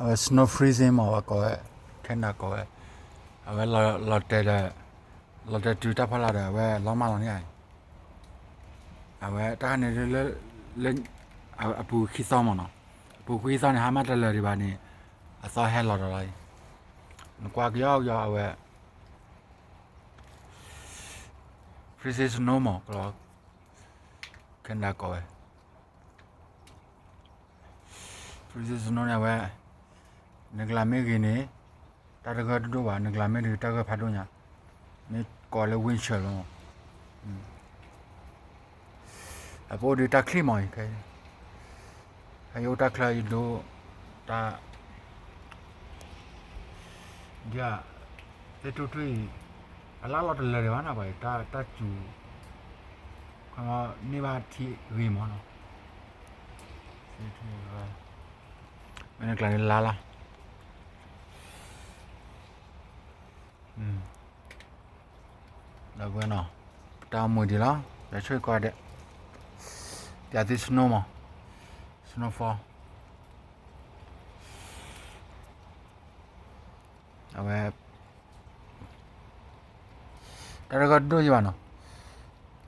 snow freezing မှာကောခဲနာကောလော်တဲ့တူတာဖလာတယ်လောမလောင်နေတာနေလေအပူခိစောမနော်အပူခိစောနေဟာမတလဲဒီပါနေအစောဟဲလော်တော့လိုက်ကွာကြောfreezing snow မှာကောခဲနာကောfreezing snow เนี่ยနဂလာမေကင်းနေတာတကတို့ပါနဂလာမေတွေတကဖတ်တော့ညာမင်းကော်လေဝင်းချယ်လုံးအပေါ်ဒီတက်ခလီမိုင်းခဲအယိုတက်ခလာရီတို့တာကြာတဲ့တူတူအလားလောက်တလဲရပါနာပါတာကျူခါနေပါတီရီမောနော်မင်းကလည်းလာแล้วbueno está muy de la ya soy cuade ya this snowfall a ver ဒါကတို့ရပါနော်